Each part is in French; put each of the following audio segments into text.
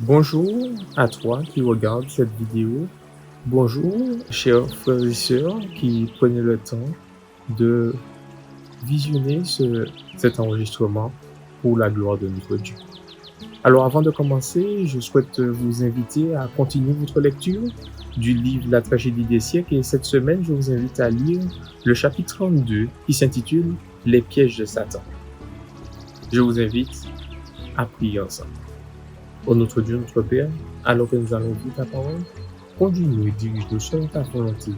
Bonjour à toi qui regarde cette vidéo. Bonjour, chers frères et sœurs qui prenaient le temps de visionner cet enregistrement pour la gloire de notre Dieu. Alors avant de commencer, je souhaite vous inviter à continuer votre lecture du livre La tragédie des siècles et cette semaine, je vous invite à lire le chapitre 32 qui s'intitule Les pièges de Satan. Je vous invite à prier ensemble. Ô notre Dieu, notre Père, alors que nous allons lire ta parole, conduis-nous et dirige-nous selon ta volonté.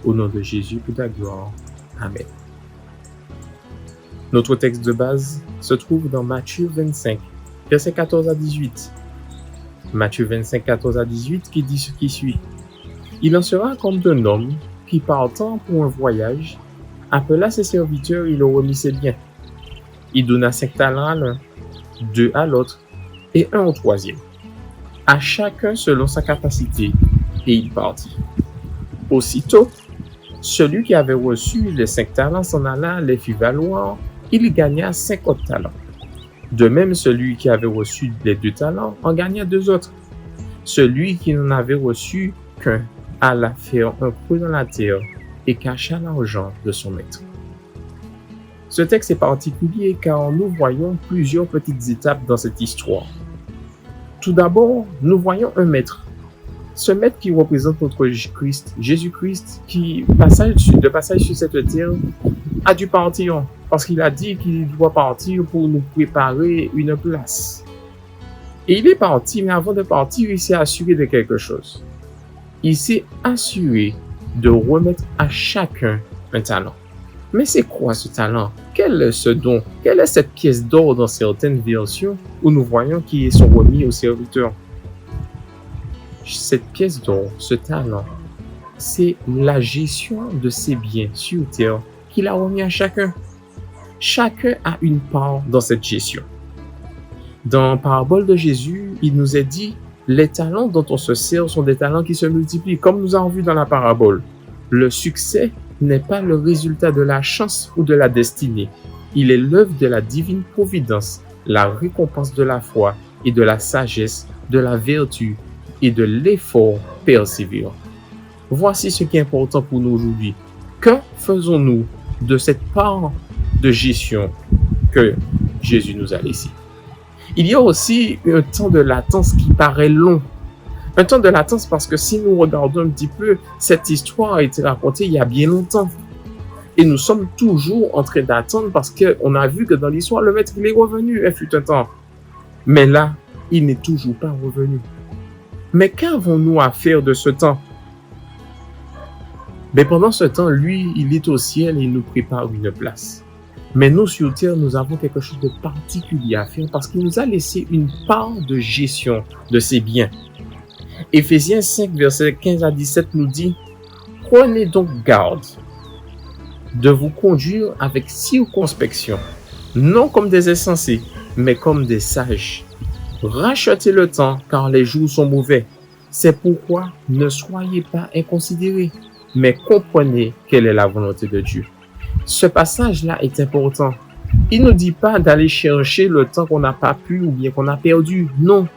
Au nom de Jésus, pour ta gloire. Amen. Notre texte de base se trouve dans Matthieu 25, versets 14 à 18. Matthieu 25, 14 à 18 qui dit ce qui suit. Il en sera comme d'un homme qui, partant pour un voyage, appela ses serviteurs et leur remit ses biens. Il donna 5 talents à l'un, 2 à l'autre, et 1 au troisième, à chacun selon sa capacité, et il partit. Aussitôt, celui qui avait reçu les 5 talents s'en alla, les fit valoir, il gagna 5 autres talents. De même, celui qui avait reçu les 2 talents en gagna 2 autres. Celui qui n'en avait reçu qu'un alla faire un creux dans la terre et cacha l'argent de son maître. Ce texte est particulier car nous voyons plusieurs petites étapes dans cette histoire. Tout d'abord, nous voyons un maître. Ce maître qui représente notre Jésus-Christ, qui, de passage sur cette terre, a dû partir parce qu'il a dit qu'il doit partir pour nous préparer une place. Et il est parti, mais avant de partir, il s'est assuré de quelque chose. Il s'est assuré de remettre à chacun un talent. Mais c'est quoi ce talent? Quel est ce don? Quelle est cette pièce d'or dans certaines versions où nous voyons qui sont remis aux serviteurs? Cette pièce d'or, ce talent, c'est la gestion de ses biens sur terre qu'il a remis à chacun. Chacun a une part dans cette gestion. Dans la parabole de Jésus, il nous est dit, les talents dont on se sert sont des talents qui se multiplient, comme nous avons vu dans la parabole. Le succès n'est pas le résultat de la chance ou de la destinée. Il est l'œuvre de la divine providence, la récompense de la foi et de la sagesse, de la vertu et de l'effort persévérant. Voici ce qui est important pour nous aujourd'hui. Que faisons-nous de cette part de gestion que Jésus nous a laissée? Il y a aussi un temps de latence qui paraît long. Un temps de latence parce que si nous regardons un petit peu, cette histoire a été racontée il y a bien longtemps. Et nous sommes toujours en train d'attendre parce qu'on a vu que dans l'histoire, le maître il est revenu, il fut un temps. Mais là, il n'est toujours pas revenu. Mais qu'avons-nous à faire de ce temps? Mais pendant ce temps, lui, il est au ciel et il nous prépare une place. Mais nous, sur terre, nous avons quelque chose de particulier à faire parce qu'il nous a laissé une part de gestion de ses biens. Éphésiens 5, versets 15 à 17 nous dit « Prenez donc garde de vous conduire avec circonspection, non comme des insensés, mais comme des sages. Rachetez le temps, car les jours sont mauvais. C'est pourquoi ne soyez pas inconsidérés, mais comprenez quelle est la volonté de Dieu. » Ce passage-là est important. Il ne nous dit pas d'aller chercher le temps qu'on n'a pas pu ou bien qu'on a perdu. Non.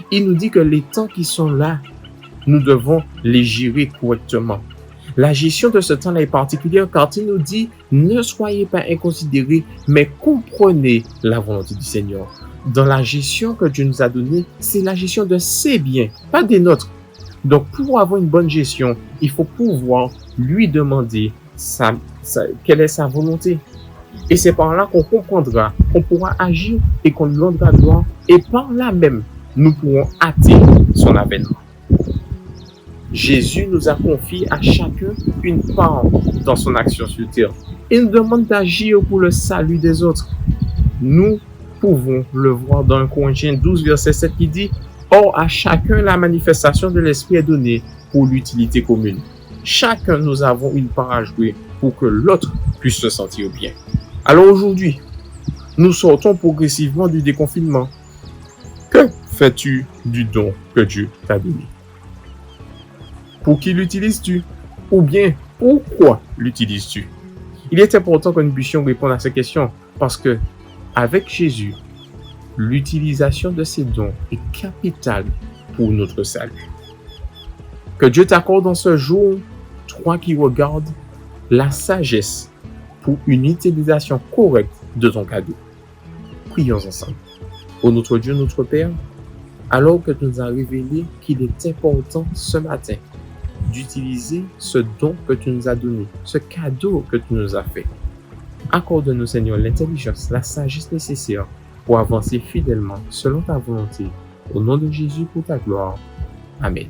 Il nous dit que les temps qui sont là, nous devons les gérer correctement. La gestion de ce temps-là est particulière car il nous dit « Ne soyez pas inconsidérés, mais comprenez la volonté du Seigneur. » Dans la gestion que Dieu nous a donnée, c'est la gestion de ses biens, pas des nôtres. Donc, pour avoir une bonne gestion, il faut pouvoir lui demander quelle est sa volonté. Et c'est par là qu'on comprendra, qu'on pourra agir et qu'on lui rendra gloire. Et par là même, nous pourrons atteindre son avènement. Jésus nous a confié à chacun une part dans son action sur terre. Il nous demande d'agir pour le salut des autres. Nous pouvons le voir dans 1 Corinthiens 12, verset 7 qui dit « Or, à chacun la manifestation de l'Esprit est donnée pour l'utilité commune. » Chacun nous avons une part à jouer pour que l'autre puisse se sentir bien. Alors aujourd'hui, nous sortons progressivement du déconfinement. Que fais-tu du don que Dieu t'a donné? Pour qui l'utilises-tu? Ou bien, pourquoi l'utilises-tu? Il est important que nous puissions répondre à ces questions parce que, avec Jésus, L'utilisation de ces dons est capitale pour notre salut. Que Dieu t'accorde en ce jour, toi qui regardes, la sagesse pour une utilisation correcte de ton cadeau. Prions ensemble. Ô notre Dieu, notre Père, alors que tu nous as révélé qu'il est important ce matin d'utiliser ce don que tu nous as donné, ce cadeau que tu nous as fait. Accorde-nous, Seigneur, l'intelligence, la sagesse nécessaire pour avancer fidèlement selon ta volonté. Au nom de Jésus, pour ta gloire. Amen.